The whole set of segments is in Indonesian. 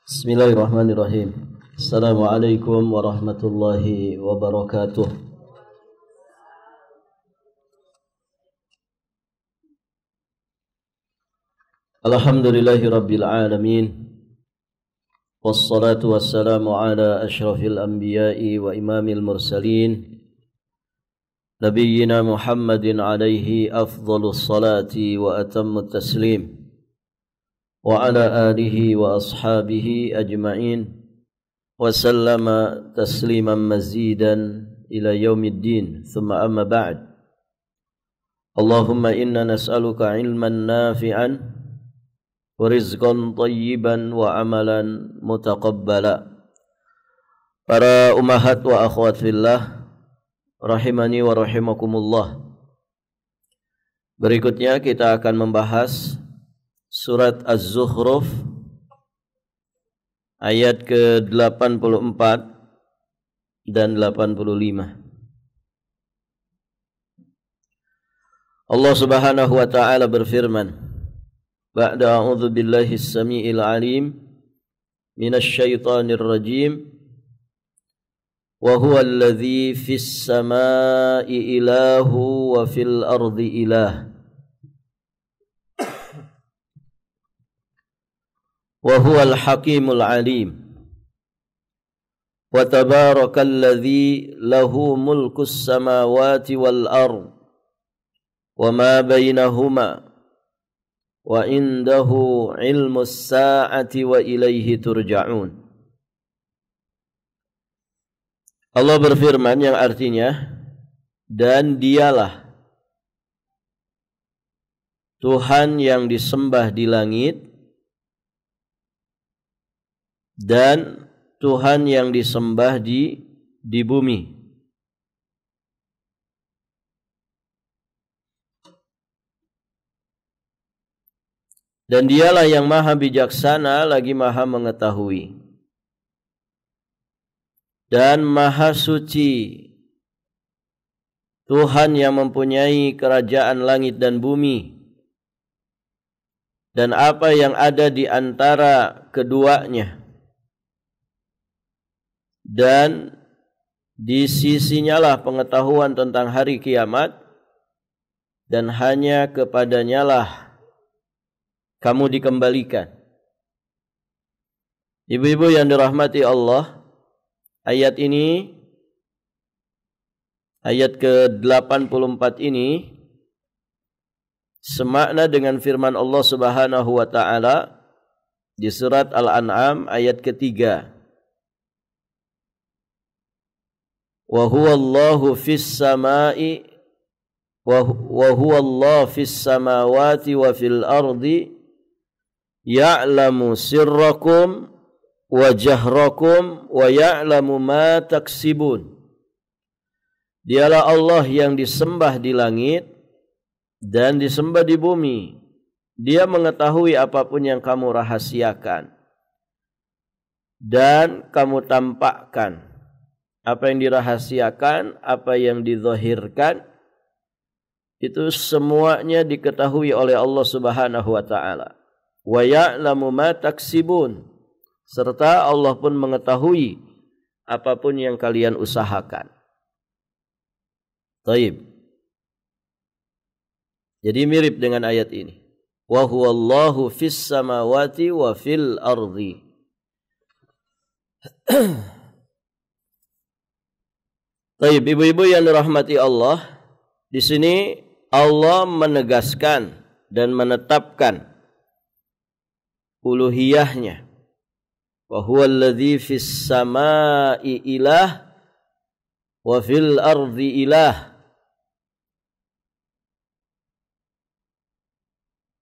Bismillahirrahmanirrahim. Assalamualaikum warahmatullahi wabarakatuh. Alhamdulillahi rabbil alamin. Wassalatu wassalamu ala ashrafil anbiya'i wa imamil mursalin, nabiyyina Muhammadin alaihi afdhalus salati wa atammut taslim, wa ala alihi wa ashabihi ajma'in wa sallama tasliman mazidan ila yaumiddin. Thumma amma ba'd. Allahumma inna nas'aluka ilman nafi'an wa rizqan tayyiban wa amalan mutaqabbala. Para ummahat wa akhwat fillah rahimani wa rahimakumullah. Berikutnya kita akan membahas Surat Az-Zukhruf ayat ke-84 dan 85. Allah Subhanahu wa taala berfirman, ba'da a'udzu billahi as-sami'il 'alim minasy syaithanir rajim, wa huwa alladzi fis samaa'i ilahu wa fil ardi ilah. Wa huwal hakimul alim. Wa tabarakalladzi lahu mulkus samawati wal ard wa ma bainahuma wa indahu ilmus saa'ati wa ilaihi turja'un. Allah berfirman yang artinya, dan dialah Tuhan yang disembah di langit dan Tuhan yang disembah di bumi. Dan dialah yang maha bijaksana lagi maha mengetahui dan maha suci, Tuhan yang mempunyai kerajaan langit dan bumi dan apa yang ada di antara keduanya. Dan di sisinya lah pengetahuan tentang hari kiamat, dan hanya kepadanya lah kamu dikembalikan. Ibu-ibu yang dirahmati Allah, ayat ini, ayat ke-84 ini semakna dengan firman Allah Subhanahu wa taala di surat Al-An'am ayat ketiga. Wa huwa Allahu fis samai wa huwa Allah fis samawati wa fil ardi ya'lamu sirrakum wa jahrakum wa ya'lamu ma taksibun. Dialah Allah yang disembah di langit dan disembah di bumi. Dia mengetahui apapun yang kamu rahasiakan dan kamu tampakkan. Apa yang dirahasiakan, apa yang dizahirkan, itu semuanya diketahui oleh Allah Subhanahu wa taala. Wa ya'lamu ma taksibun, serta Allah pun mengetahui apapun yang kalian usahakan. Taib. Jadi mirip dengan ayat ini. Wa huwallahu fis samawati wa fil ardi. Baik, ibu-ibu yang dirahmati Allah, di sini Allah menegaskan dan menetapkan uluhiyahnya. Wa huwal ladzi fis samaa'i ilah wa fil ardi ilah.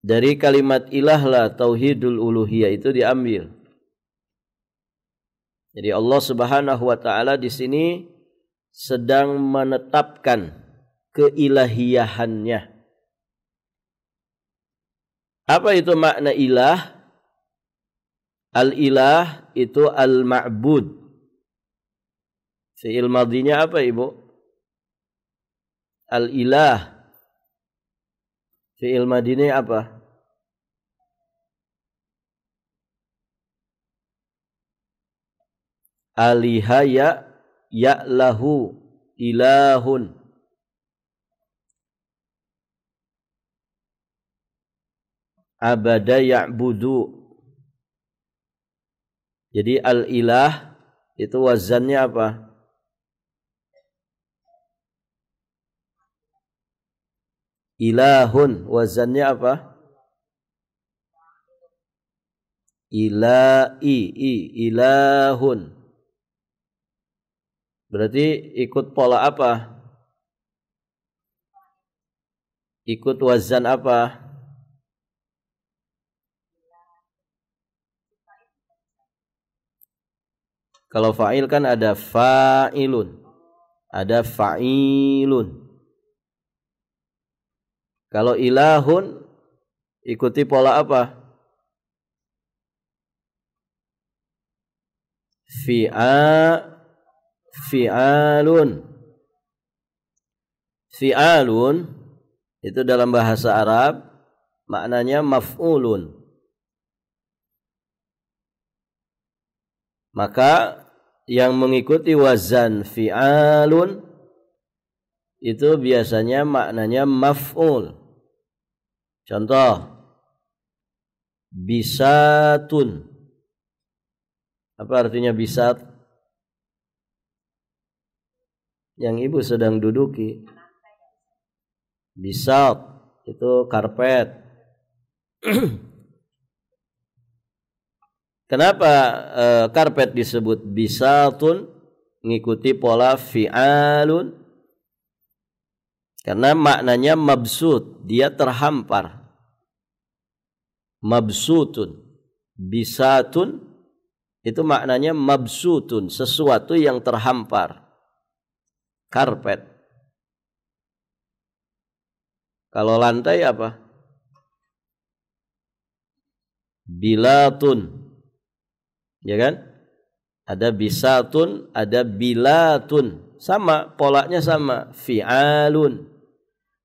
Dari kalimat ilah lah tauhidul uluhiyah itu diambil. Jadi Allah Subhanahu wa taala di sini sedang menetapkan keilahiyahannya. Apa itu makna ilah? Al-ilah itu al-ma'bud. Fi'il madinya apa, Ibu? Al-ilah. Fi'il madinya apa? Alihaya ya'lahu ilahun. Abada ya'budu. Jadi al-ilah itu wazannya apa? Ilahun wazannya apa? Ilahun. Berarti ikut pola apa? Ikut wazan apa? Kalau fa'il kan ada fa'ilun, ada fa'ilun. Kalau ilahun ikuti pola apa? Fi'alun. Fi'alun itu dalam bahasa Arab maknanya maf'ulun. Maka yang mengikuti wazan fi'alun itu biasanya maknanya maf'ul. Contoh, bisatun. Apa artinya bisat? Yang ibu sedang duduki. Bisat itu karpet. Kenapa karpet disebut bisatun, mengikuti pola fi'alun? Karena maknanya mabsut, dia terhampar. Mabsutun, bisatun itu maknanya mabsutun, sesuatu yang terhampar. Karpet. Kalau lantai apa? Bilatun. Ya kan? Ada bisatun, ada bilatun. Sama, polanya sama. Fi'alun.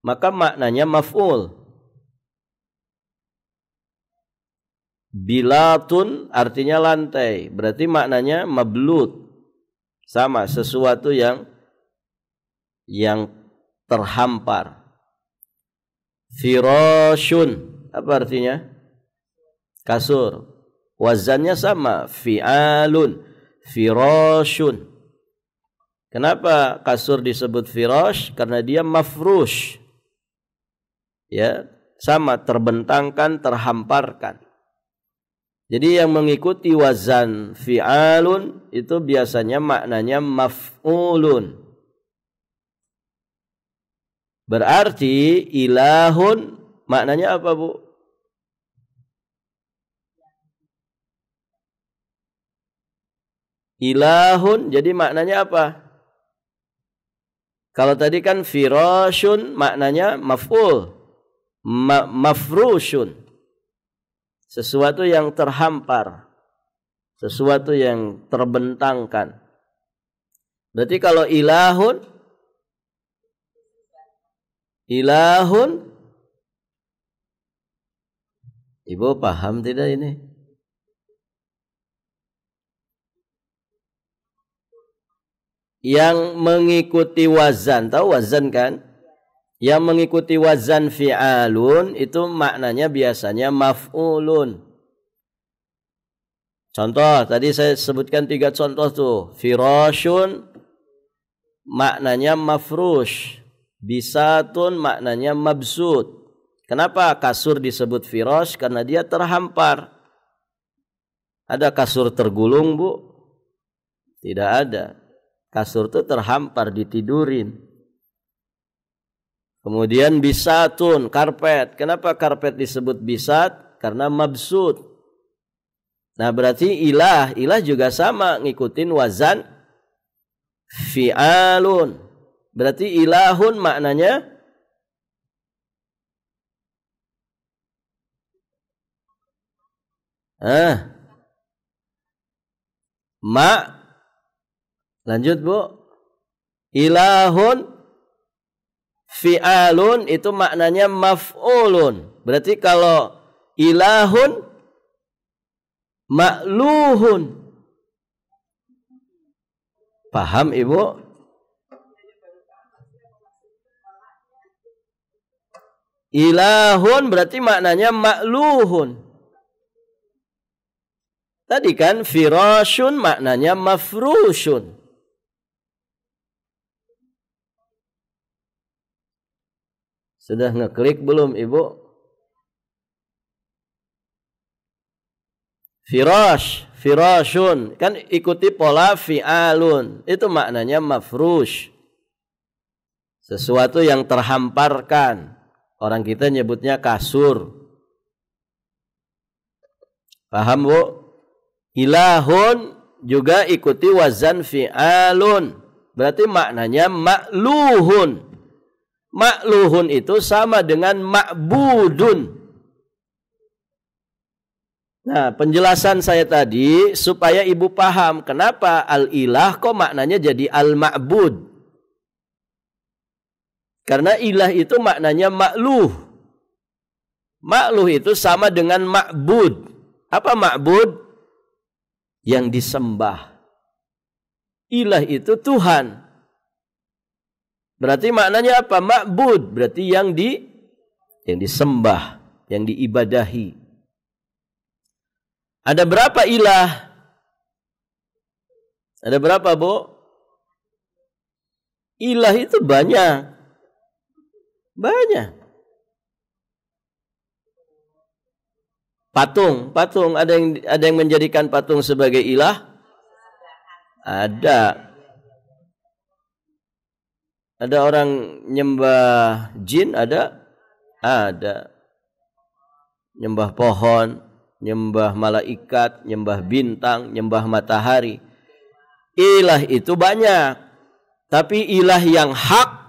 Maka maknanya maf'ul. Bilatun artinya lantai. Berarti maknanya mablut. Sama, sesuatu yang terhampar. Firashun. Apa artinya? Kasur. Wazannya sama, fi'alun, firashun. Kenapa kasur disebut firash? Karena dia mafrush. Ya, sama, terbentangkan, terhamparkan. Jadi yang mengikuti wazan fi'alun itu biasanya maknanya maf'ulun. Berarti ilahun maknanya apa, Bu? Ilahun jadi maknanya apa? Kalau tadi kan firashun maknanya maf'ul, mafrushun. Sesuatu yang terhampar, sesuatu yang terbentangkan. Berarti kalau ilahun Ibu paham tidak ini? Yang mengikuti wazan, tahu wazan kan? Yang mengikuti wazan fi'alun itu maknanya biasanya maf'ulun. Contoh, tadi saya sebutkan 3 contoh tuh. Firashun maknanya mafrush. Bisatun maknanya mabsut. Kenapa kasur disebut firash? Karena dia terhampar. Ada kasur tergulung, Bu? Tidak ada. Kasur itu terhampar, ditidurin. Kemudian bisatun, karpet. Kenapa karpet disebut bisat? Karena mabsut. Nah berarti ilah juga sama, ngikutin wazan fi'alun. Berarti ilahun maknanya lanjut, Bu. Ilahun fi'alun itu maknanya maf'ulun. Berarti kalau ilahun ma'luhun. Paham Ibu? Ilahun berarti maknanya ma'luhun. Tadi kan firashun maknanya mafrushun. Sudah ngeklik belum Ibu? Firash, firashun. Kan ikuti pola fi'alun. Itu maknanya mafrush. Sesuatu yang terhamparkan. Orang kita nyebutnya kasur. Paham Bu? Ilahun juga ikuti wazan fi'alun. Berarti maknanya ma'luhun. Ma'luhun itu sama dengan ma'budun. Nah, penjelasan saya tadi supaya Ibu paham kenapa al-ilah kok maknanya jadi al-ma'bud. Karena ilah itu maknanya ma'luh. Ma'luh itu sama dengan ma'bud. Apa ma'bud? Yang disembah. Ilah itu Tuhan. Berarti maknanya apa? Ma'bud. Berarti yang disembah, yang diibadahi. Ada berapa ilah? Ada berapa, Bu? Ilah itu banyak. Banyak. Patung ada yang menjadikan patung sebagai ilah? Ada. Ada orang nyembah jin ada? Ada. Nyembah pohon, nyembah malaikat, nyembah bintang, nyembah matahari. Ilah itu banyak. Tapi ilah yang hak,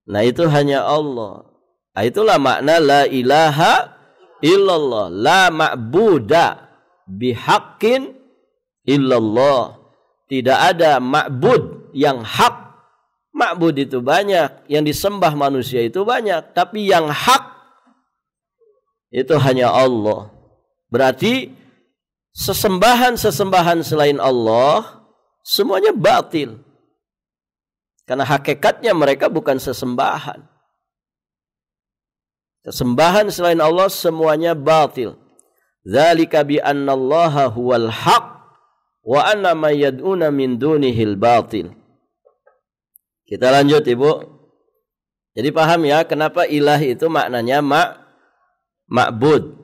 nah itu hanya Allah. Nah, itulah makna la ilaha illallah. La ma'buda bihaqqin illallah. Tidak ada ma'bud yang hak. Ma'bud itu banyak. Yang disembah manusia itu banyak. Tapi yang hak itu hanya Allah. Berarti sesembahan-sesembahan selain Allah semuanya batil. Karena hakikatnya mereka bukan sesembahan. Sesembahan selain Allah semuanya batil. Dzalika bi annallaha huwal haq wa anna ma yad'una min dunihil batil. Kita lanjut Ibu. Jadi paham ya kenapa ilah itu maknanya ma'bud.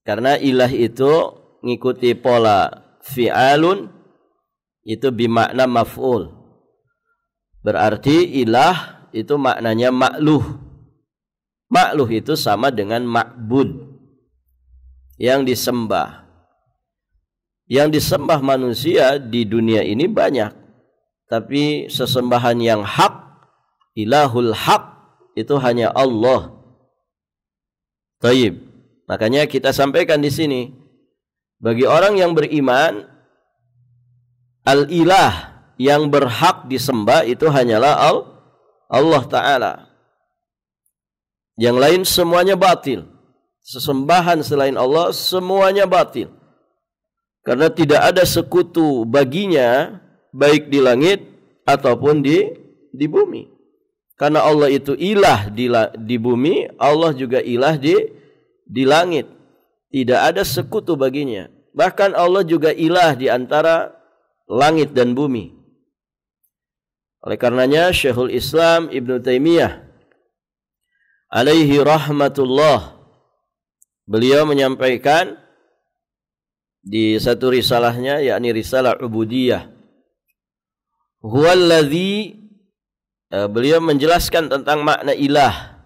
Karena ilah itu ngikuti pola fi'alun itu bimakna maf'ul. Berarti ilah itu maknanya ma'luh. Ma'luh itu sama dengan ma'bud. Yang disembah. Yang disembah manusia di dunia ini banyak. Tapi sesembahan yang hak, ilahul hak, itu hanya Allah. Taib. Makanya kita sampaikan di sini. Bagi orang yang beriman, al-ilah yang berhak disembah itu hanyalah Allah Ta'ala. Yang lain semuanya batil. Sesembahan selain Allah semuanya batil. Karena tidak ada sekutu baginya baik di langit ataupun di bumi. Karena Allah itu ilah di bumi, Allah juga ilah di langit. Tidak ada sekutu baginya. Bahkan Allah juga ilah di antara langit dan bumi. Oleh karenanya Syekhul Islam Ibnu Taimiyah alaihi rahmatullah, beliau menyampaikan di satu risalahnya, yakni risalah ubudiyah, huwallazi, beliau menjelaskan tentang makna ilah.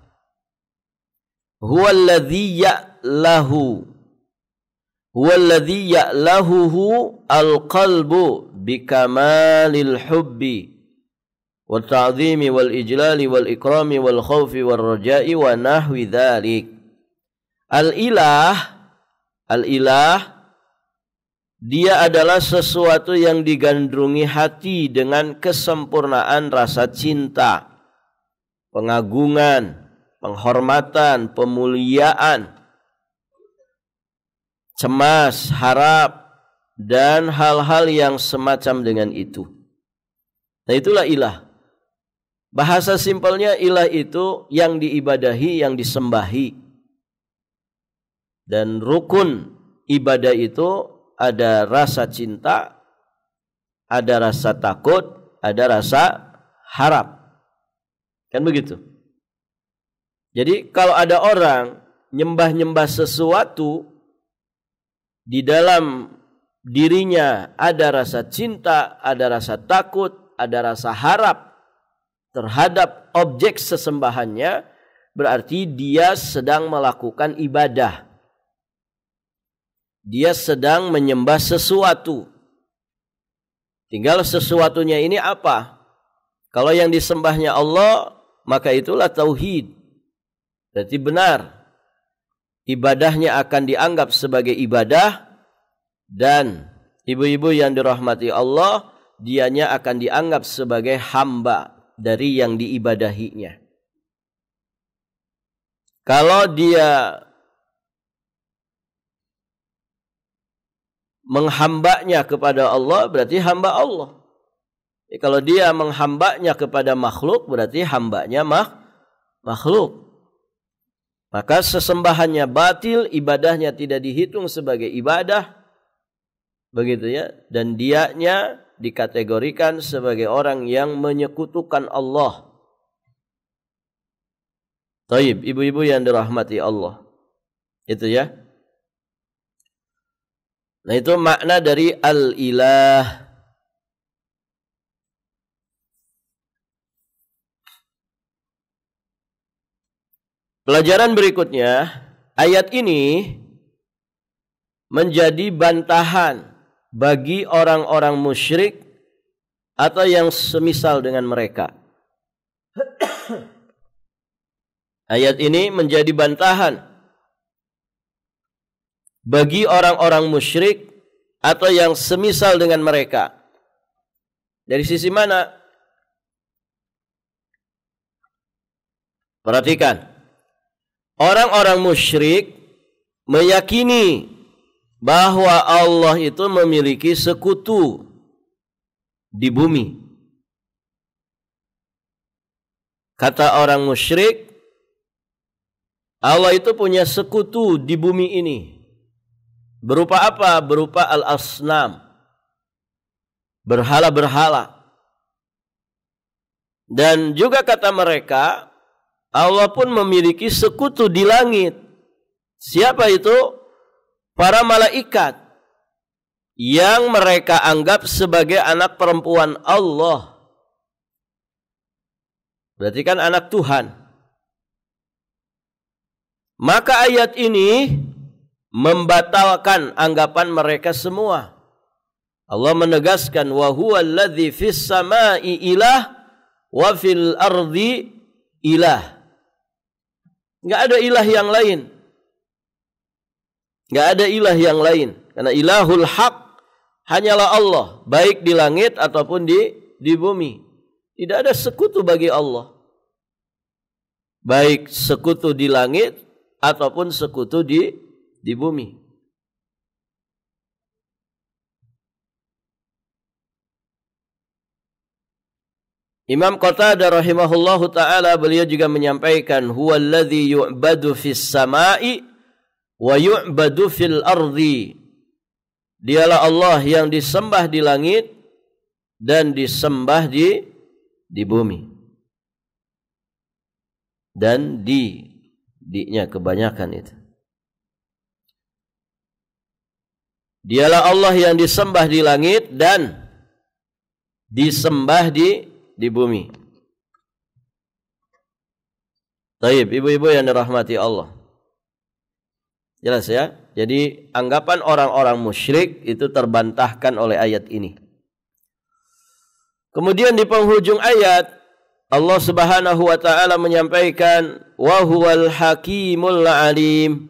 Huwallazi ya'lahu, huwallazi ya'lahuhu al-qalbu bikamalil hubbi wa ta'zimi wal ijlali wal ikrami wal khawfi wal raja'i wa nahwi dhalik. Al-ilah dia adalah sesuatu yang digandrungi hati dengan kesempurnaan rasa cinta, pengagungan, penghormatan, pemuliaan, cemas, harap, dan hal-hal yang semacam dengan itu. Nah, itulah ilah. Bahasa simpelnya ilah itu yang diibadahi, yang disembahi. Dan rukun ibadah itu ada rasa cinta, ada rasa takut, ada rasa harap. Kan begitu. Jadi kalau ada orang nyembah-nyembah sesuatu, di dalam dirinya ada rasa cinta, ada rasa takut, ada rasa harap terhadap objek sesembahannya, berarti dia sedang melakukan ibadah. Dia sedang menyembah sesuatu. Tinggal sesuatunya ini apa? Kalau yang disembahnya Allah, maka itulah tauhid. Berarti benar. Ibadahnya akan dianggap sebagai ibadah, dan ibu-ibu yang dirahmati Allah, dianya akan dianggap sebagai hamba dari yang diibadahinya. Kalau dia menghambanya kepada Allah, berarti hamba Allah. Kalau dia menghambanya kepada makhluk, berarti hambanya makhluk. Maka sesembahannya batil, ibadahnya tidak dihitung sebagai ibadah, begitu ya. Dan dianya dikategorikan sebagai orang yang menyekutukan Allah. Taib, ibu-ibu yang dirahmati Allah. Itu ya. Nah, itu makna dari al-ilah. Pelajaran berikutnya, ayat ini menjadi bantahan bagi orang-orang musyrik atau yang semisal dengan mereka. Ayat ini menjadi bantahan bagi orang-orang musyrik atau yang semisal dengan mereka. Dari sisi mana? Perhatikan. Orang-orang musyrik meyakini bahwa Allah itu memiliki sekutu di bumi. Kata orang musyrik, Allah itu punya sekutu di bumi ini. Berupa apa? Berupa al-asnam. Berhala-berhala. Dan juga kata mereka, Allah pun memiliki sekutu di langit. Siapa itu? Para malaikat yang mereka anggap sebagai anak perempuan Allah. Berarti kan anak Tuhan. Maka ayat ini membatalkan anggapan mereka semua. Allah menegaskan, wa huwa alladzi fis samai ilah wa fil ardi ilah. Enggak ada ilah yang lain. Enggak ada ilah yang lain. Karena ilahul haq hanyalah Allah, baik di langit ataupun di bumi. Tidak ada sekutu bagi Allah. Baik sekutu di langit ataupun sekutu di bumi. Imam Qatadah rahimahullahu ta'ala, beliau juga menyampaikan, huwallazi yu'badu fis sama'i wa yu'badu fil ardi. Dialah Allah yang disembah di langit dan disembah di bumi. Dan di-nya kebanyakan itu. Dialah Allah yang disembah di langit dan disembah di bumi. Taib, ibu-ibu yang dirahmati Allah. Jelas ya? Jadi anggapan orang-orang musyrik itu terbantahkan oleh ayat ini. Kemudian di penghujung ayat Allah Subhanahu wa taala menyampaikan, wa huwal hakimul alim.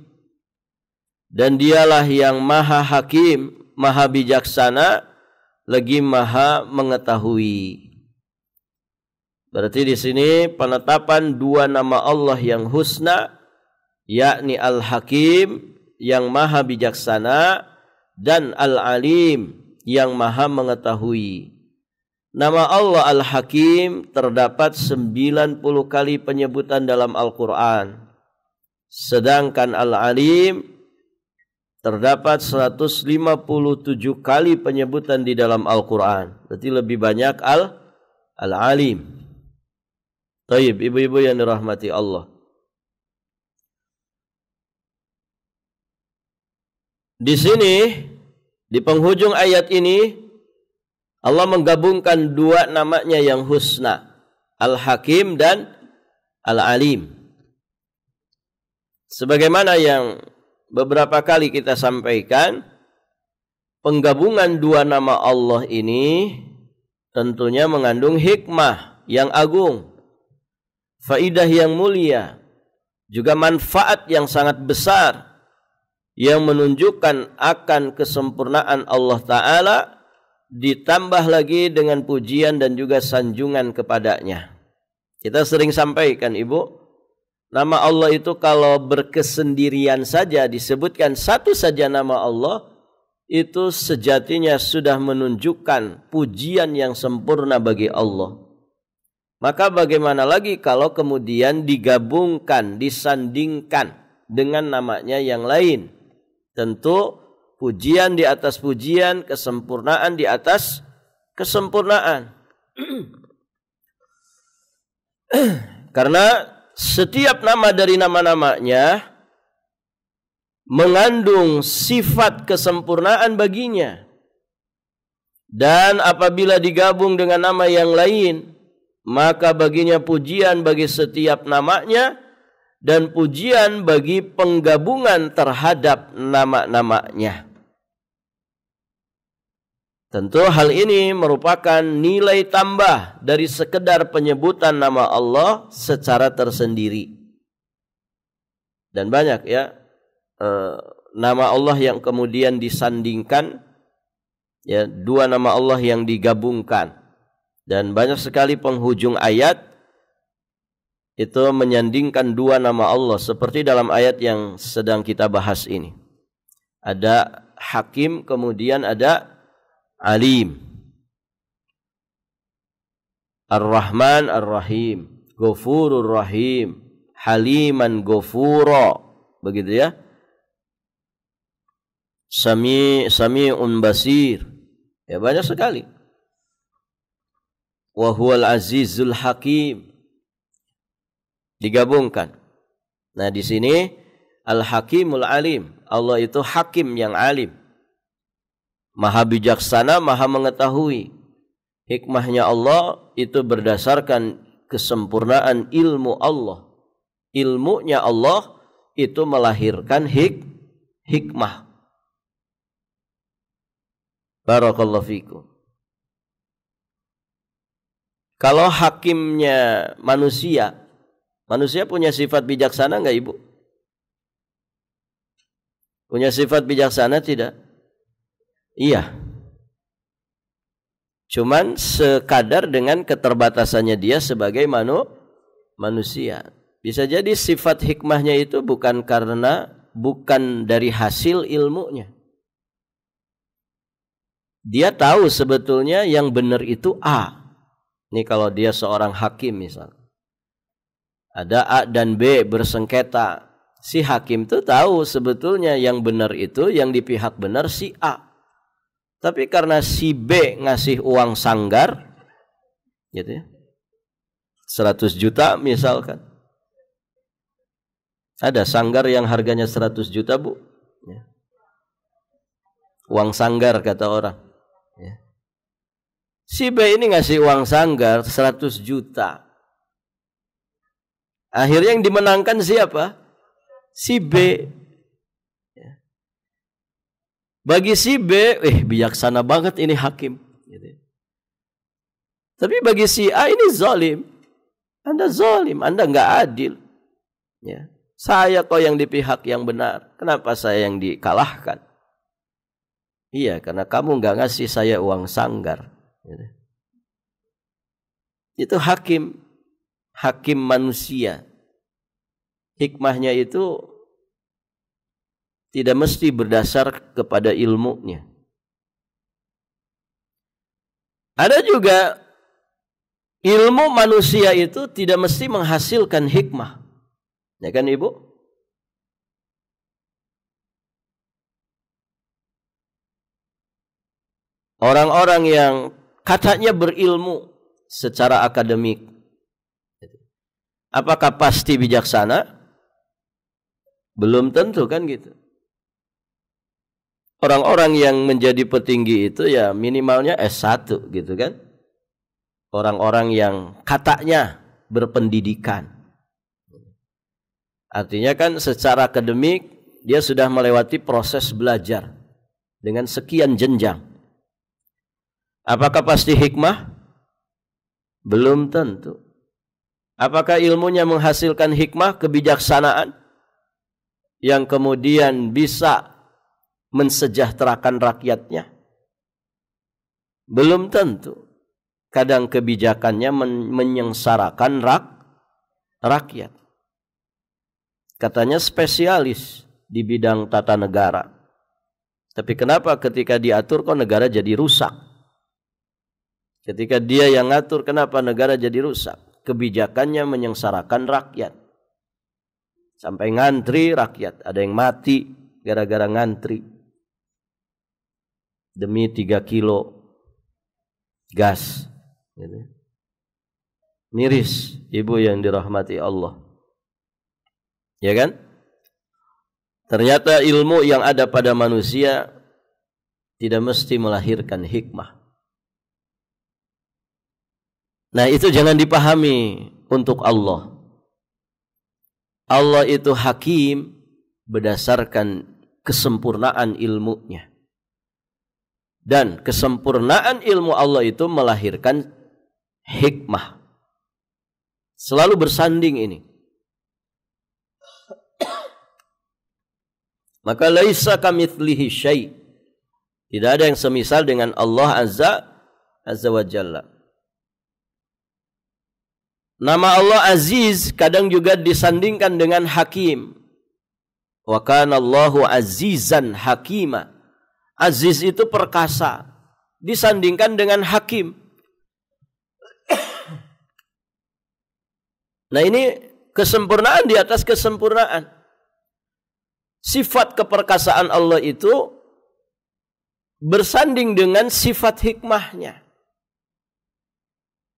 Dan dialah yang maha hakim, maha bijaksana, lagi maha mengetahui. Berarti di sini penetapan dua nama Allah yang husna, yakni Al-Hakim yang maha bijaksana, dan Al-Alim yang maha mengetahui. Nama Allah Al-Hakim terdapat 90 kali penyebutan dalam Al-Quran. Sedangkan Al-Alim terdapat 157 kali penyebutan di dalam Al-Quran. Berarti lebih banyak Al-Alim. Taib, ibu-ibu yang dirahmati Allah. Di sini, di penghujung ayat ini, Allah menggabungkan dua namanya yang husna, Al-Hakim dan Al-Alim. Sebagaimana yang beberapa kali kita sampaikan, penggabungan dua nama Allah ini tentunya mengandung hikmah yang agung, faidah yang mulia, juga manfaat yang sangat besar yang menunjukkan akan kesempurnaan Allah Ta'ala, ditambah lagi dengan pujian dan juga sanjungan kepadanya. Kita sering sampaikan, Ibu, nama Allah itu kalau berkesendirian saja disebutkan satu saja nama Allah, itu sejatinya sudah menunjukkan pujian yang sempurna bagi Allah. Maka bagaimana lagi kalau kemudian digabungkan, disandingkan dengan namanya yang lain? Tentu pujian di atas pujian, kesempurnaan di atas kesempurnaan. Karena setiap nama dari nama-namanya mengandung sifat kesempurnaan baginya. Dan apabila digabung dengan nama yang lain, maka baginya pujian bagi setiap namanya dan pujian bagi penggabungan terhadap nama-namanya. Tentu hal ini merupakan nilai tambah dari sekedar penyebutan nama Allah secara tersendiri. Dan banyak ya nama Allah yang kemudian disandingkan, ya, dua nama Allah yang digabungkan. Dan banyak sekali penghujung ayat itu menyandingkan dua nama Allah, seperti dalam ayat yang sedang kita bahas ini. Ada Hakim, kemudian ada Alim. Ar-Rahman, Ar-Rahim, Ghafurur Rahim, Haliman Ghafura. Begitu ya. Sami'un Basir. Ya, banyak sekali. Wa huwal Azizul Hakim. Digabungkan. Nah, di sini Al-Hakimul Alim. Allah itu hakim yang alim. Maha bijaksana, maha mengetahui. Hikmahnya Allah itu berdasarkan kesempurnaan ilmu Allah. Ilmunya Allah itu melahirkan hikmah. Barakallahu fikum. Kalau hakimnya manusia punya sifat bijaksana enggak, Ibu? Punya sifat bijaksana tidak? Iya. Cuman sekadar dengan keterbatasannya dia sebagai manusia. Bisa jadi sifat hikmahnya itu bukan dari hasil ilmunya. Dia tahu sebetulnya yang benar itu A. Ini kalau dia seorang hakim misal. Ada A dan B bersengketa. Si hakim itu tahu sebetulnya yang benar itu, yang di pihak benar si A. Tapi karena si B ngasih uang sanggar, gitu ya, 100 juta misalkan. Ada sanggar yang harganya 100 juta, Bu. Ya. Uang sanggar kata orang. Ya. Si B ini ngasih uang sanggar 100 juta. Akhirnya yang dimenangkan siapa? Si B. Ya. Bagi si B, bijaksana banget ini hakim. Gitu. Tapi bagi si A ini zalim. Anda zalim, Anda nggak adil. Ya. Saya kok yang di pihak yang benar. Kenapa saya yang dikalahkan? Iya, karena kamu nggak ngasih saya uang sanggar. Gitu. Itu hakim manusia. Hikmahnya itu tidak mesti berdasar kepada ilmunya. Ada juga ilmu manusia itu tidak mesti menghasilkan hikmah. Ya kan Ibu? Orang-orang yang katanya berilmu secara akademik, apakah pasti bijaksana? Belum tentu kan gitu. Orang-orang yang menjadi petinggi itu ya minimalnya S1 gitu kan. Orang-orang yang katanya berpendidikan. Artinya kan secara akademik dia sudah melewati proses belajar dengan sekian jenjang. Apakah pasti hikmah? Belum tentu. Apakah ilmunya menghasilkan hikmah, kebijaksanaan yang kemudian bisa mensejahterakan rakyatnya? Belum tentu. Kadang kebijakannya menyengsarakan rakyat. Katanya spesialis di bidang tata negara. Tapi kenapa ketika diatur kok negara jadi rusak? Ketika dia yang ngatur, kenapa negara jadi rusak? Kebijakannya menyengsarakan rakyat. Sampai ngantri rakyat. Ada yang mati gara-gara ngantri. Demi 3 kilo gas. Gitu. Miris, ibu yang dirahmati Allah. Ya kan? Ternyata ilmu yang ada pada manusia tidak mesti melahirkan hikmah. Nah, itu jangan dipahami untuk Allah. Allah itu hakim berdasarkan kesempurnaan ilmunya. Dan kesempurnaan ilmu Allah itu melahirkan hikmah. Selalu bersanding ini. Maka laisa kamitslihi syai'. Tidak ada yang semisal dengan Allah Azza wa Jalla. Nama Allah Aziz kadang juga disandingkan dengan Hakim. Wa kana Allahu azizan hakima. Aziz itu perkasa, disandingkan dengan Hakim. Nah, ini kesempurnaan di atas kesempurnaan. Sifat keperkasaan Allah itu bersanding dengan sifat hikmahnya.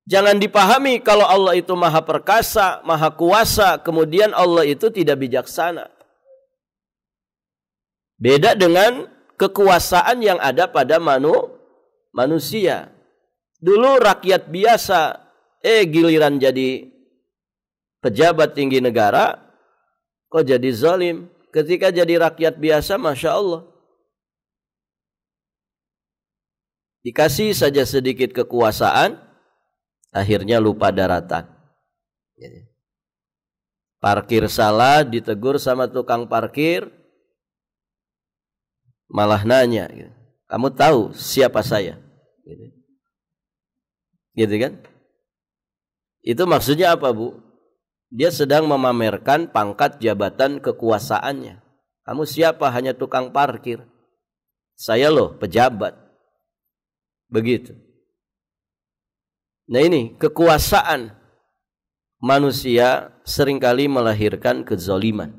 Jangan dipahami kalau Allah itu maha perkasa, maha kuasa, kemudian Allah itu tidak bijaksana. Beda dengan kekuasaan yang ada pada manusia. Dulu rakyat biasa, giliran jadi pejabat tinggi negara, kok jadi zalim. Ketika jadi rakyat biasa, Masya Allah. Dikasih saja sedikit kekuasaan, akhirnya lupa daratan. Parkir salah, ditegur sama tukang parkir, malah nanya, kamu tahu siapa saya? Gitu kan? Itu maksudnya apa, Bu? Dia sedang memamerkan pangkat jabatan kekuasaannya. Kamu siapa? Hanya tukang parkir. Saya loh pejabat. Begitu. Nah, ini kekuasaan manusia seringkali melahirkan kezaliman,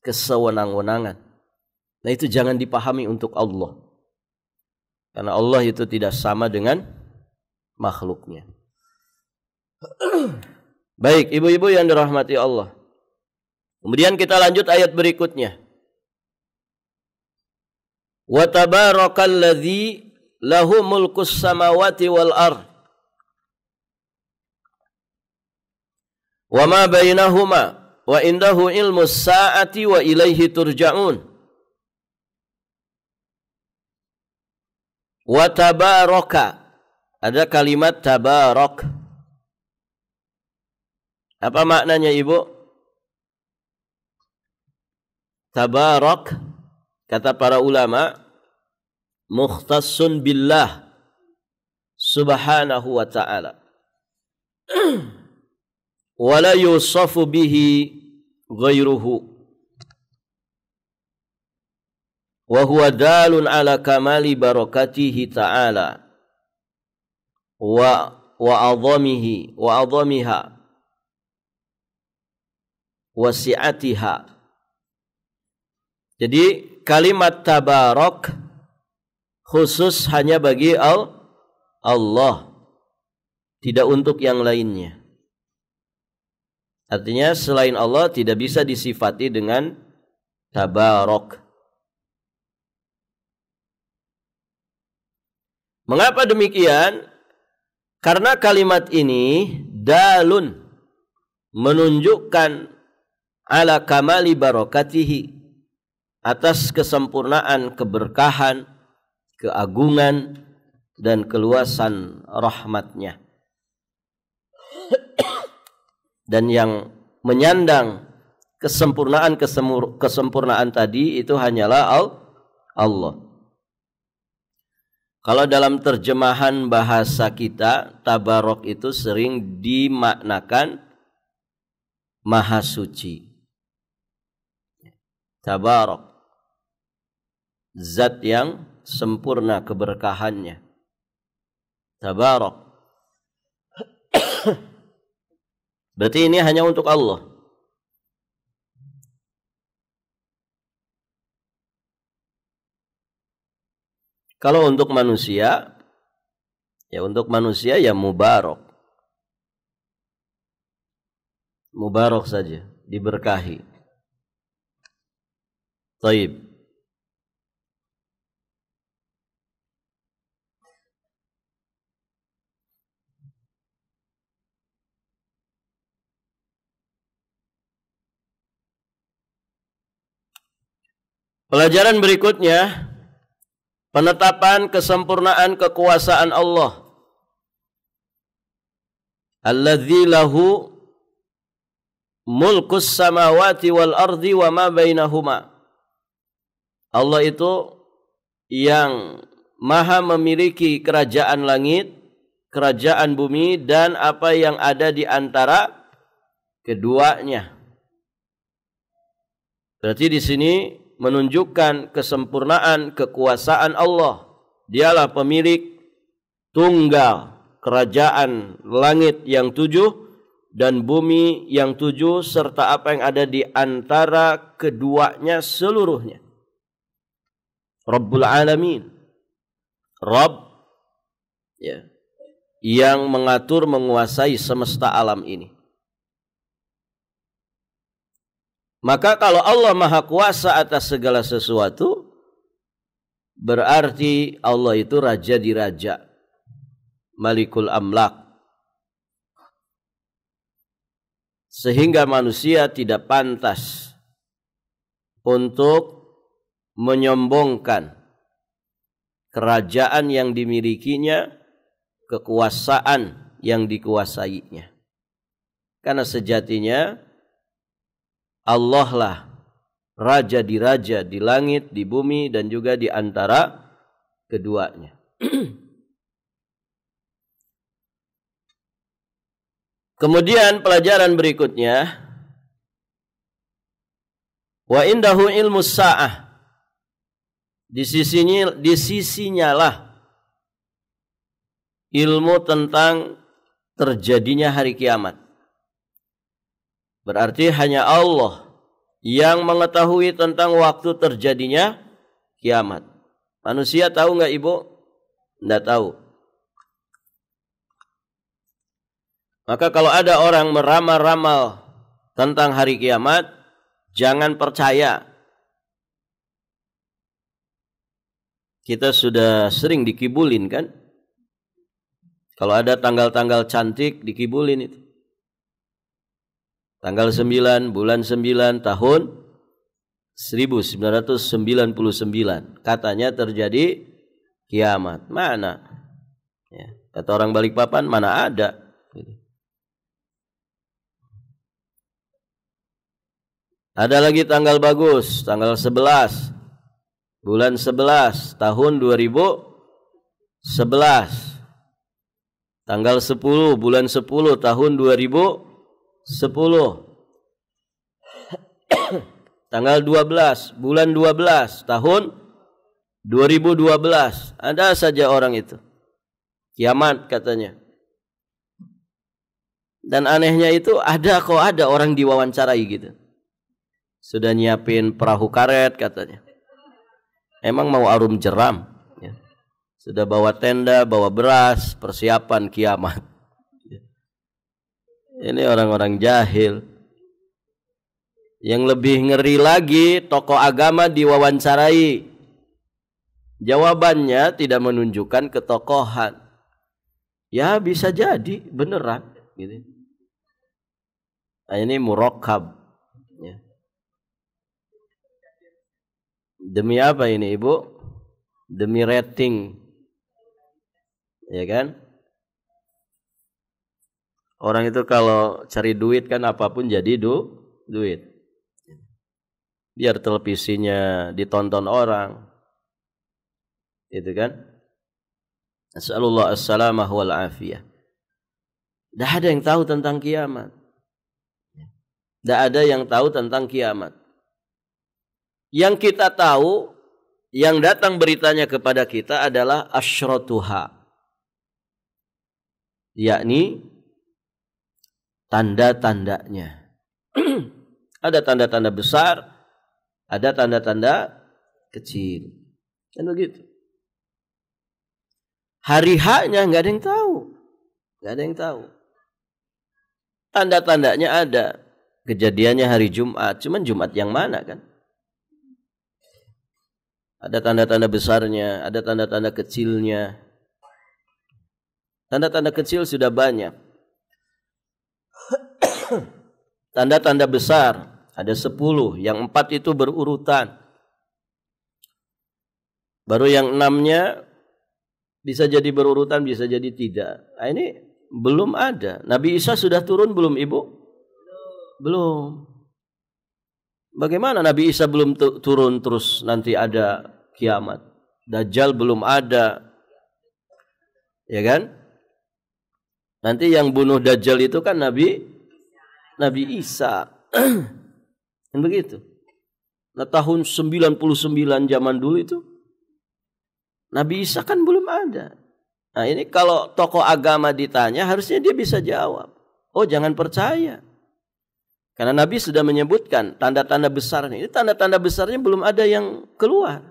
kesewenang-wenangan. Nah, itu jangan dipahami untuk Allah. Karena Allah itu tidak sama dengan makhluknya. Baik, ibu-ibu yang dirahmati Allah. Kemudian kita lanjut ayat berikutnya. Wa tabarakalladzi lahu mulkus samawati wal ardh wa ma bainahuma wa indahu ilmus saati wa ilaihi turja'un. Wa tabaraka, ada kalimat tabarak. Apa maknanya, Ibu? Tabarak, kata para ulama, mukhtassun billah subhanahu wa ta'ala. Wala yusafu bihi ghairuhu. wa huwa dalun ala kamali barakatihi ta'ala wa adhamiha wa si'atiha. Jadi kalimat tabarak khusus hanya bagi Allah, tidak untuk yang lainnya. Artinya selain Allah tidak bisa disifati dengan tabarak. Mengapa demikian? Karena kalimat ini dalun, menunjukkan ala kamali barakatihi, atas kesempurnaan keberkahan, keagungan dan keluasan rahmatnya. Dan yang menyandang kesempurnaan tadi itu hanyalah Allah. Kalau dalam terjemahan bahasa kita, tabarok itu sering dimaknakan maha suci. Tabarok, zat yang sempurna keberkahannya. Tabarok. Berarti ini hanya untuk Allah. Kalau untuk manusia, ya mubarak. Mubarak saja, diberkahi. Taib. Pelajaran berikutnya, penetapan kesempurnaan kekuasaan Allah. Alladzi lahu mulkus samawati wal ardi wa ma bainahuma. Allah itu yang maha memiliki kerajaan langit, kerajaan bumi, dan apa yang ada di antara keduanya. Berarti di sini menunjukkan kesempurnaan kekuasaan Allah. Dialah pemilik tunggal kerajaan langit yang 7 dan bumi yang 7 serta apa yang ada di antara keduanya seluruhnya. Rabbul Alamin. Rabb, ya, yang mengatur menguasai semesta alam ini. Maka kalau Allah maha kuasa atas segala sesuatu, berarti Allah itu raja di raja, Malikul Amlak. Sehingga manusia tidak pantas untuk menyombongkan kerajaan yang dimilikinya, kekuasaan yang dikuasainya. Karena sejatinya Allah lah raja di langit, di bumi, dan juga di antara keduanya. Kemudian pelajaran berikutnya, wa indahu ilmu sa'ah. Di sisinya lah ilmu tentang terjadinya hari kiamat. Berarti hanya Allah yang mengetahui tentang waktu terjadinya kiamat. Manusia tahu nggak Ibu? Nggak tahu. Maka kalau ada orang meramal-ramal tentang hari kiamat, jangan percaya. Kita sudah sering dikibulin kan? Kalau ada tanggal-tanggal cantik dikibulin itu. Tanggal 9, bulan 9, tahun 1999. Katanya terjadi kiamat. Mana? Ya, kata orang Balikpapan, mana ada. Ada lagi tanggal bagus, tanggal 11, bulan 11, tahun 2011. Tanggal 10, bulan 10, tahun 2010. Tanggal 12, bulan 12, tahun 2012 ada saja orang itu. Kiamat katanya. Dan anehnya itu ada orang diwawancarai gitu. Sudah nyiapin perahu karet katanya. Emang mau arum jeram. Ya. Sudah bawa tenda, bawa beras, persiapan kiamat. Ini orang-orang jahil. Yang lebih ngeri lagi, tokoh agama diwawancarai. Jawabannya tidak menunjukkan ketokohan. Ya bisa jadi beneran. Gitu. Nah, ini murakkab. Ya. Demi apa ini Ibu? Demi rating. Ya kan? Orang itu kalau cari duit kan apapun jadi duit. Biar televisinya ditonton orang. Itu kan? Nasallallahu as-salamah wal afiyah. Tidak ada yang tahu tentang kiamat. Tidak ada yang tahu tentang kiamat. Yang kita tahu, yang datang beritanya kepada kita adalah asyratuha. Yakni tanda-tandanya. Ada tanda-tanda besar, ada tanda-tanda kecil. Kan begitu. Hari H-nya nggak ada yang tahu. Nggak ada yang tahu. Tanda-tandanya ada. Kejadiannya hari Jumat. Cuman Jumat yang mana kan? Ada tanda-tanda besarnya, ada tanda-tanda kecilnya. Tanda-tanda kecil sudah banyak. Tanda-tanda besar ada 10, yang 4 itu berurutan. Baru yang 6-nya bisa jadi berurutan, bisa jadi tidak. Nah, ini belum ada. Nabi Isa sudah turun belum Ibu? Belum. Bagaimana Nabi Isa belum turun terus nanti ada kiamat? Dajjal belum ada. Ya kan? Nanti yang bunuh Dajjal itu kan Nabi Isa. Kan begitu. Nah, tahun 99 zaman dulu itu Nabi Isa kan belum ada. Nah, ini kalau tokoh agama ditanya harusnya dia bisa jawab. Oh, jangan percaya. Karena Nabi sudah menyebutkan tanda-tanda besarnya. Ini tanda-tanda besarnya belum ada yang keluar.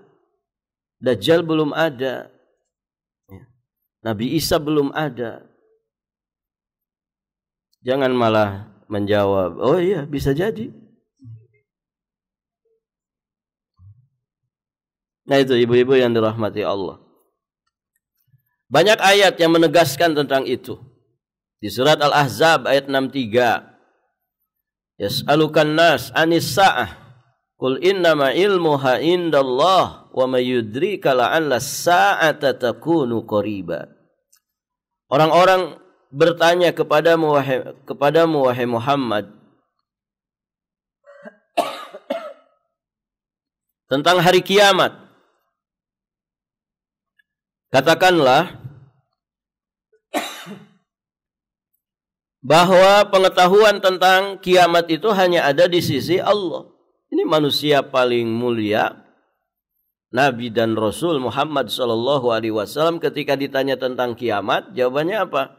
Dajjal belum ada. Nabi Isa belum ada. Jangan malah menjawab, oh iya bisa jadi. Nah itu ibu-ibu yang dirahmati Allah. Banyak ayat yang menegaskan tentang itu. Di surat Al-Ahzab ayat 63. Yas'alukan nas anis sa'ah. Qul innama ilmuha indallah wa may yudrika la'alla as-sa'ata takunu qariba. Orang-orang bertanya kepadamu wahai Muhammad tentang hari kiamat. Katakanlah bahwa pengetahuan tentang kiamat itu hanya ada di sisi Allah. Ini manusia paling mulia, Nabi dan Rasul Muhammad SAW, ketika ditanya tentang kiamat, jawabannya apa?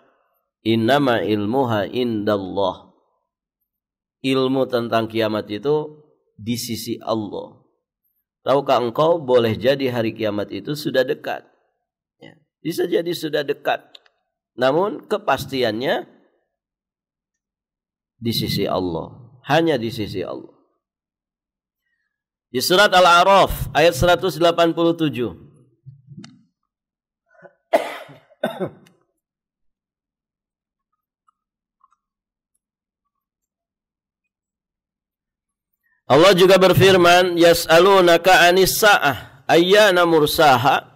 Innama ilmuha indallah. Ilmu tentang kiamat itu di sisi Allah. Tahukah engkau boleh jadi hari kiamat itu sudah dekat? Ya, bisa jadi sudah dekat. Namun kepastiannya di sisi Allah. Hanya di sisi Allah. Di surat Al-A'raf ayat 187. Allah juga berfirman, yas'alunaka 'anis sa'ah ayyana mursaha.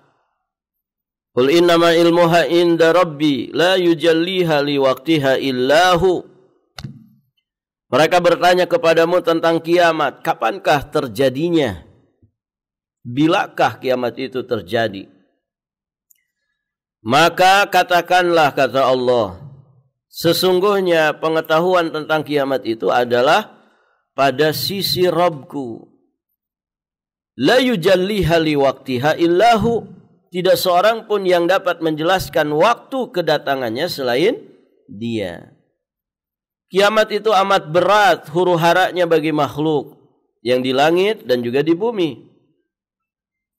Qul innama ilmuha inda rabbi la yujalliha liwaqtiha illahu. Mereka bertanya kepadamu tentang kiamat, kapankah terjadinya? Bilakah kiamat itu terjadi? Maka katakanlah, kata Allah, sesungguhnya pengetahuan tentang kiamat itu adalah pada sisi Rabbku. La yujalliha liwaqtiha illahu. Tidak seorang pun yang dapat menjelaskan waktu kedatangannya selain Dia. Kiamat itu amat berat huru-haranya bagi makhluk yang di langit dan juga di bumi.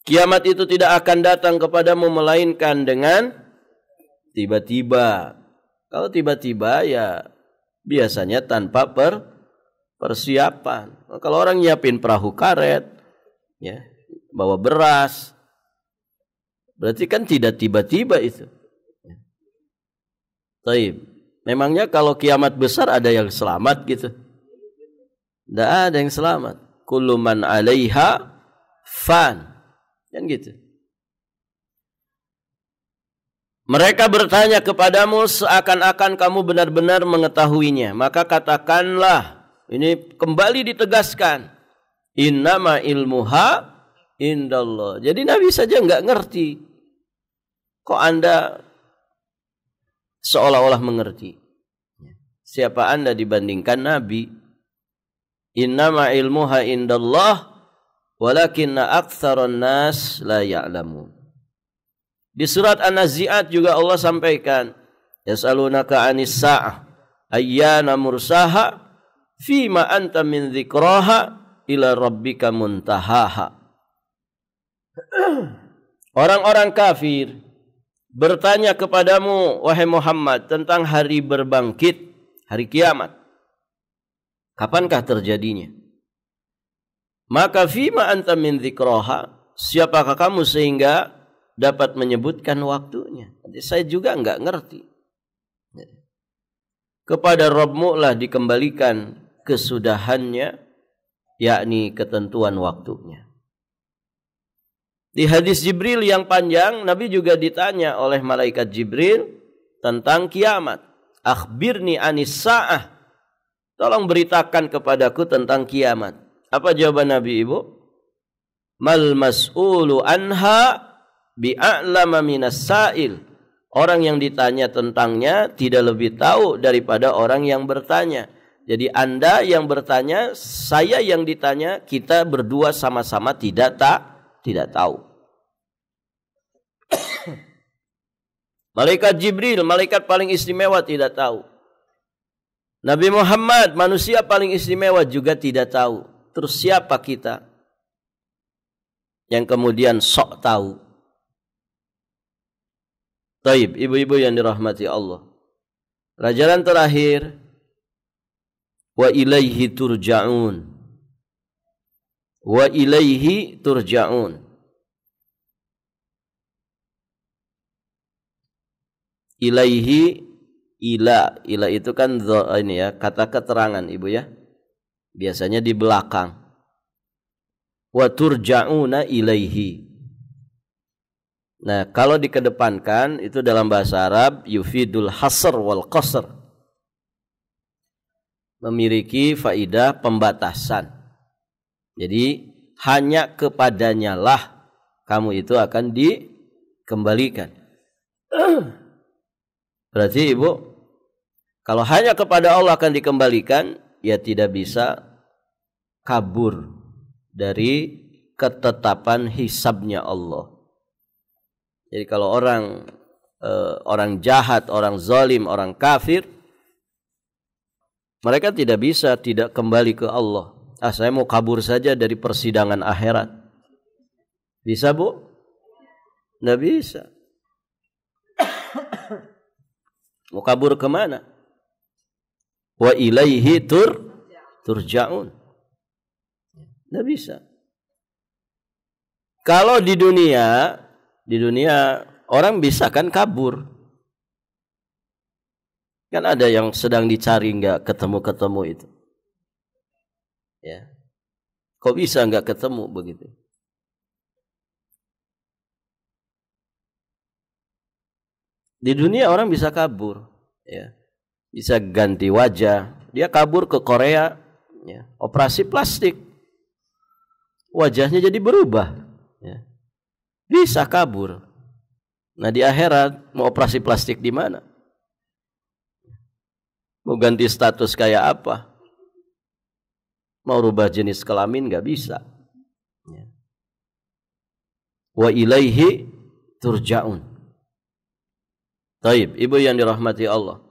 Kiamat itu tidak akan datang kepadamu melainkan dengan tiba-tiba. Kalau tiba-tiba ya biasanya tanpa persiapan. Kalau orang nyiapin perahu karet, ya, bawa beras, berarti kan tidak tiba-tiba itu. Taib. Memangnya kalau kiamat besar ada yang selamat gitu? Tidak ada yang selamat. Kullu man 'alaiha fan. Kan gitu. Mereka bertanya kepadamu seakan-akan kamu benar-benar mengetahuinya. Maka katakanlah, ini kembali ditegaskan, innama ilmuha indallah. Jadi Nabi saja enggak ngerti. Kok Anda seolah-olah mengerti? Siapa Anda dibandingkan Nabi? Innama ilmuha indallah walakinna aktsaran nas la ya'lamun. Di surat An-Nazi'at juga Allah sampaikan, yas'alunaka 'anis sa'ah ayyana mursaha fima anta min dzikraha ila rabbika muntahaha. Orang-orang kafir bertanya kepadamu wahai Muhammad tentang hari berbangkit, hari kiamat. Kapankah terjadinya? Maka fima anta min dzikraha, siapakah kamu sehingga dapat menyebutkan waktunya? Jadi saya juga enggak ngerti. Kepada Rabbmu lah dikembalikan kesudahannya, yakni ketentuan waktunya. Di hadis Jibril yang panjang, Nabi juga ditanya oleh malaikat Jibril tentang kiamat. Akhbirni anis sa'ah. Tolong beritakan kepadaku tentang kiamat. Apa jawaban Nabi, Ibu? Mal mas'ulu anha bi'a'lama minas sa'il. Orang yang ditanya tentangnya tidak lebih tahu daripada orang yang bertanya. Jadi Anda yang bertanya, saya yang ditanya, kita berdua sama-sama tidak tahu. Malaikat Jibril, malaikat paling istimewa, tidak tahu. Nabi Muhammad, manusia paling istimewa, juga tidak tahu. Terus siapa kita yang kemudian sok tahu? Taib, ibu-ibu yang dirahmati Allah. Pelajaran terakhir, wa ilaihi turja'un. Wa ilaihi turja'un. Ilaihi, ila itu kan ini ya, kata keterangan, Ibu ya. Biasanya di belakang. Wa turja'una ilaihi. Nah, kalau dikedepankan itu dalam bahasa Arab yufidul hasr wal qasr. Memiliki faidah pembatasan. Jadi hanya kepadanya lah kamu itu akan dikembalikan. Berarti Ibu, kalau hanya kepada Allah akan dikembalikan, ya tidak bisa kabur dari ketetapan hisabnya Allah. Jadi kalau orang jahat, orang zalim, orang kafir, mereka tidak bisa tidak kembali ke Allah. Saya mau kabur saja dari persidangan akhirat. Bisa, Bu? Tidak bisa. Mau kabur kemana? Wa ilaihi turja'un. Tidak bisa. Kalau di dunia orang bisa kan kabur. Kan ada yang sedang dicari nggak ketemu itu. Ya. Kok bisa nggak ketemu begitu? Di dunia orang bisa kabur, ya. Bisa ganti wajah. Dia kabur ke Korea, ya. Operasi plastik. Wajahnya jadi berubah, ya. Bisa kabur. Nah, di akhirat mau operasi plastik di mana? Mau ganti status kayak apa? Mau rubah jenis kelamin nggak bisa. Ya. wa ilaihi turja'un. Taib, ibu yang dirahmati Allah.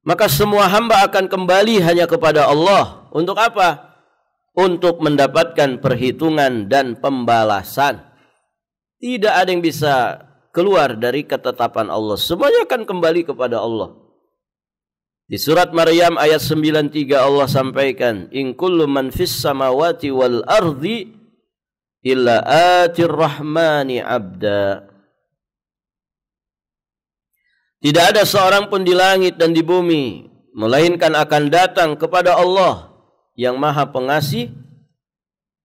Maka semua hamba akan kembali hanya kepada Allah. Untuk apa? Untuk mendapatkan perhitungan dan pembalasan. Tidak ada yang bisa keluar dari ketetapan Allah. Semuanya akan kembali kepada Allah. Di surat Maryam ayat 93 Allah sampaikan, in kullu man fis samawati wal ardi illa atir rahmani abda. Tidak ada seorang pun di langit dan di bumi melainkan akan datang kepada Allah yang Maha Pengasih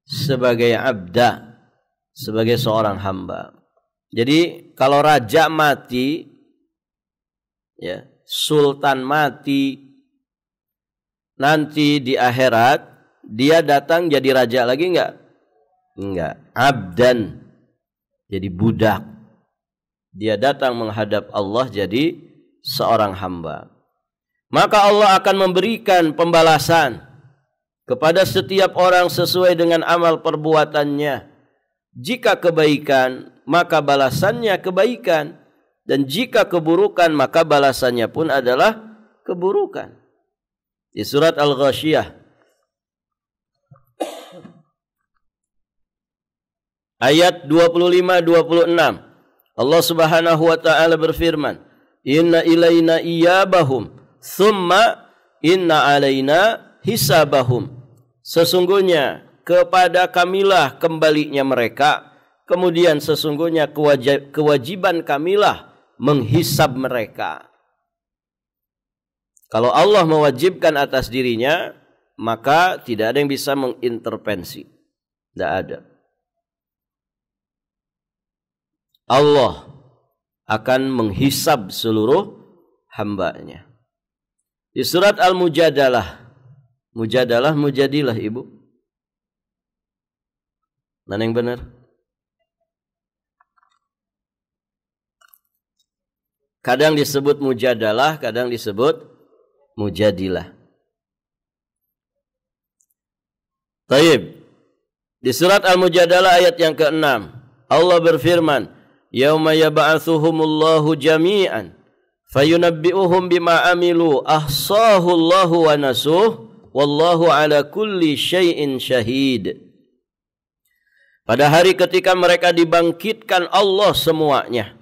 sebagai abda, sebagai seorang hamba. Jadi kalau raja mati, ya, sultan mati, nanti di akhirat dia datang jadi raja lagi enggak? Enggak. Abdan, jadi budak. Dia datang menghadap Allah jadi seorang hamba. Maka Allah akan memberikan pembalasan kepada setiap orang sesuai dengan amal perbuatannya. Jika kebaikan, maka balasannya kebaikan. Dan jika keburukan, maka balasannya pun adalah keburukan. Di surat Al-Ghasyiyah ayat 25-26 Allah Subhanahu wa taala berfirman, inna ilaina iyabahum thumma inna alaina hisabahum. Sesungguhnya kepada kamilah kembalinya mereka, kemudian sesungguhnya kewajiban kamilah menghisab mereka. Kalau Allah mewajibkan atas dirinya, maka tidak ada yang bisa mengintervensi. Tidak ada. Allah akan menghisab seluruh hambanya. Di surat Al-Mujadalah, Mujadilah ibu. Mana yang benar? Kadang disebut Mujadalah, kadang disebut Mujadilah. Taib. Di surat Al-Mujadalah ayat yang ke-6, Allah berfirman, yauma yab'atsuhumullahu jami'an fayunabbi'uhum bima amilu ahsahu Allahu wa nasuh wallahu ala kulli syai'in syahid. Pada hari ketika mereka dibangkitkan Allah semuanya,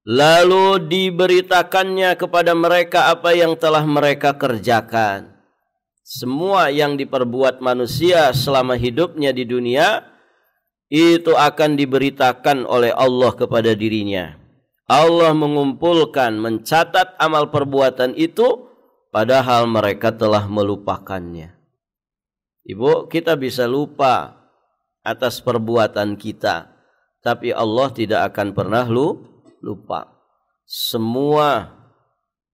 lalu diberitakannya kepada mereka apa yang telah mereka kerjakan. Semua yang diperbuat manusia selama hidupnya di dunia itu akan diberitakan oleh Allah kepada dirinya. Allah mengumpulkan, mencatat amal perbuatan itu padahal mereka telah melupakannya. Ibu, kita bisa lupa atas perbuatan kita, tapi Allah tidak akan pernah lupa. Semua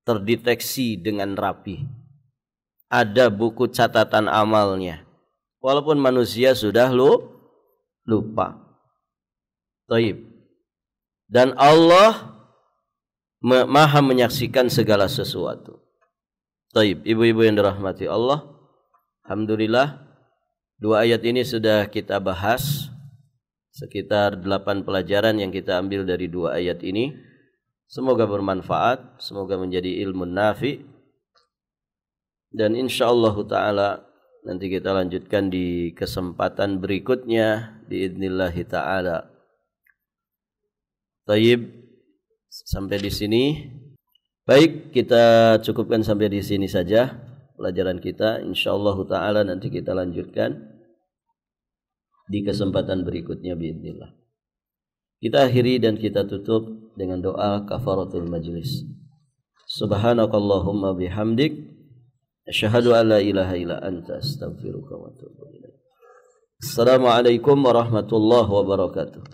terdeteksi dengan rapi. Ada buku catatan amalnya. Walaupun manusia sudah lupa. Taib. Dan Allah maha menyaksikan segala sesuatu. Taib. Ibu-ibu yang dirahmati Allah, alhamdulillah 2 ayat ini sudah kita bahas. Sekitar 8 pelajaran yang kita ambil dari 2 ayat ini. Semoga bermanfaat, semoga menjadi ilmu nafi. Dan insyaallah taala nanti kita lanjutkan di kesempatan berikutnya biidznillah taala. Taib, sampai di sini. Baik, kita cukupkan sampai di sini saja pelajaran kita. Insyaallah taala nanti kita lanjutkan di kesempatan berikutnya biidznillah. Kita akhiri dan kita tutup dengan doa kafaratul majlis. Subhanakallahumma bihamdik asyhadu an la ilaha illa anta astaghfiruka wa atubu ilaik. Assalamualaikum warahmatullahi wabarakatuh.